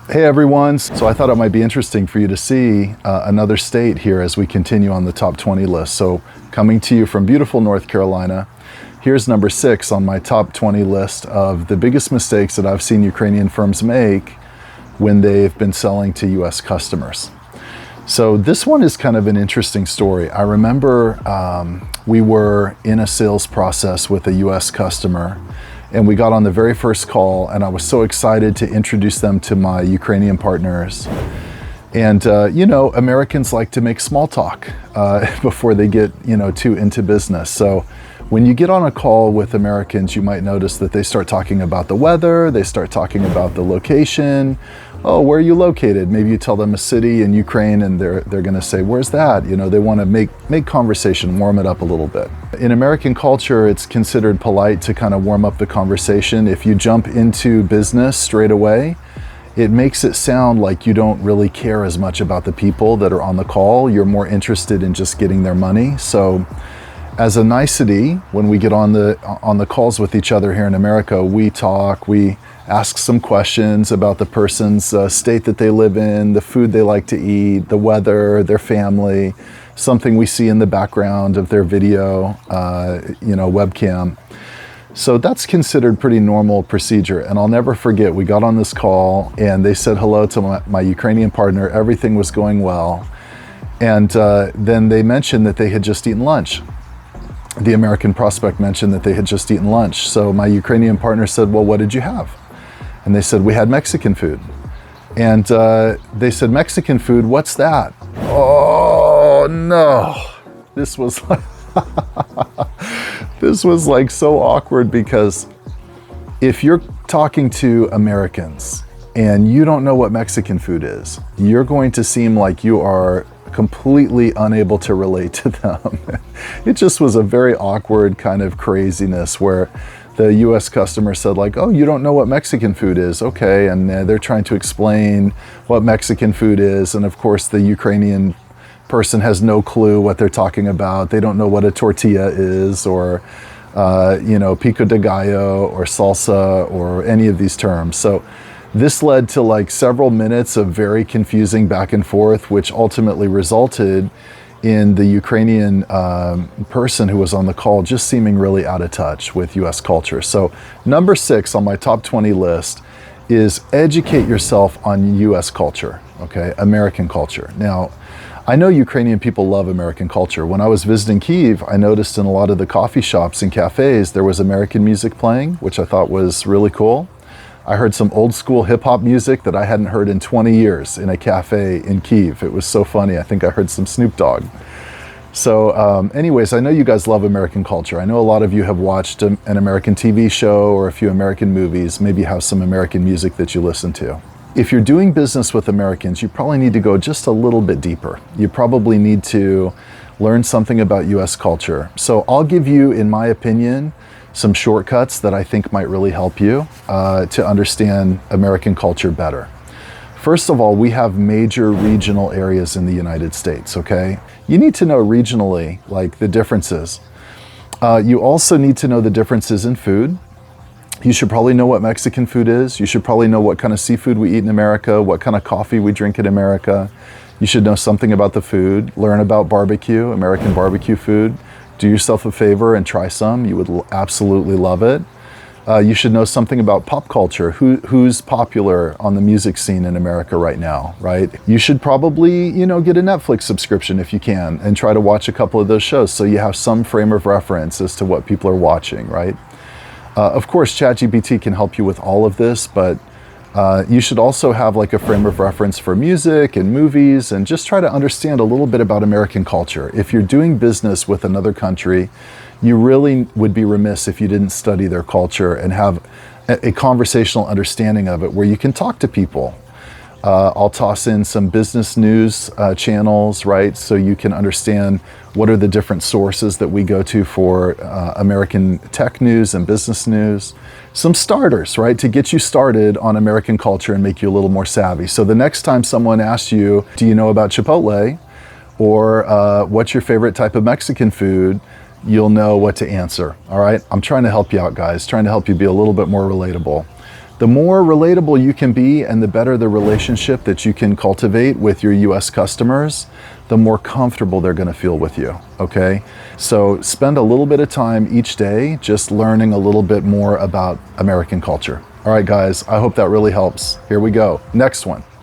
Hey everyone, so I thought it might be interesting for you to see another state here as we continue on the top 20 list. So coming to you from beautiful North Carolina, here's number 6 on my top 20 list of the biggest mistakes that I've seen Ukrainian firms make when they've been selling to US customers. So this one is kind of an interesting story. I remember we were in a sales process with a US customer, and we got on the very first call, and I was so excited to introduce them to my Ukrainian partners. And you know, Americans like to make small talk before they get, you know, too into business. So when you get on a call with Americans, you might notice that they start talking about the weather, they start talking about the location. Oh, where are you located? Maybe you tell them a city in Ukraine and they're gonna say, where's that? You know, they wanna make conversation, warm it up a little bit. In American culture, it's considered polite to kind of warm up the conversation. If you jump into business straight away, it makes it sound like you don't really care as much about the people that are on the call. You're more interested in just getting their money. So as a nicety, when we get on the calls with each other here in America, we talk, we ask some questions about the person's state that they live in, the food they like to eat, the weather, their family, something we see in the background of their video, you know, webcam. So that's considered pretty normal procedure. And I'll never forget, we got on this call and they said hello to my Ukrainian partner. Everything was going well. And then they mentioned that they had just eaten lunch. The American prospect mentioned that they had just eaten lunch. So my Ukrainian partner said, well, what did you have? And they said, we had Mexican food. And they said, Mexican food, what's that? Oh no, this was like, this was like so awkward, because if you're talking to Americans and you don't know what Mexican food is, you're going to seem like you are completely unable to relate to them. It just was a very awkward kind of craziness where the US customer said like, oh, you don't know what Mexican food is? Okay, and they're trying to explain what Mexican food is, and of course the Ukrainian person has no clue what they're talking about. They don't know what a tortilla is, or you know, pico de gallo or salsa or any of these terms. So this led to like several minutes of very confusing back and forth, which ultimately resulted in the Ukrainian person who was on the call just seeming really out of touch with US culture. So number 6 on my top 20 list is educate yourself on US culture, okay, American culture. Now, I know Ukrainian people love American culture. When I was visiting Kyiv, I noticed in a lot of the coffee shops and cafes, there was American music playing, which I thought was really cool. I heard some old school hip hop music that I hadn't heard in 20 years in a cafe in Kyiv. It was so funny. I think I heard some Snoop Dogg. So anyways, I know you guys love American culture. I know a lot of you have watched an American TV show or a few American movies, maybe have some American music that you listen to. If you're doing business with Americans, you probably need to go just a little bit deeper. You probably need to learn something about US culture. So I'll give you, in my opinion, some shortcuts that I think might really help you to understand American culture better. First of all, we have major regional areas in the United States, okay? You need to know regionally, like the differences. You also need to know the differences in food. You should probably know what Mexican food is. You should probably know what kind of seafood we eat in America, what kind of coffee we drink in America. You should know something about the food, learn about barbecue, American barbecue food. Do yourself a favor and try some. You would absolutely love it. You should know something about pop culture. Who's popular on the music scene in America right now, right? You should probably, you know, get a Netflix subscription if you can and try to watch a couple of those shows so you have some frame of reference as to what people are watching, right? Of course, ChatGPT can help you with all of this, but you should also have like a frame of reference for music and movies, and just try to understand a little bit about American culture. If you're doing business with another country, you really would be remiss if you didn't study their culture and have a conversational understanding of it where you can talk to people. I'll toss in some business news channels, right? So you can understand what are the different sources that we go to for American tech news and business news. Some starters, right? To get you started on American culture and make you a little more savvy. So the next time someone asks you, do you know about Chipotle? Or what's your favorite type of Mexican food? You'll know what to answer, all right? I'm trying to help you out, guys. Trying to help you be a little bit more relatable. The more relatable you can be and the better the relationship that you can cultivate with your US customers, the more comfortable they're going to feel with you, okay? So spend a little bit of time each day just learning a little bit more about American culture. All right, guys, I hope that really helps. Here we go. Next one.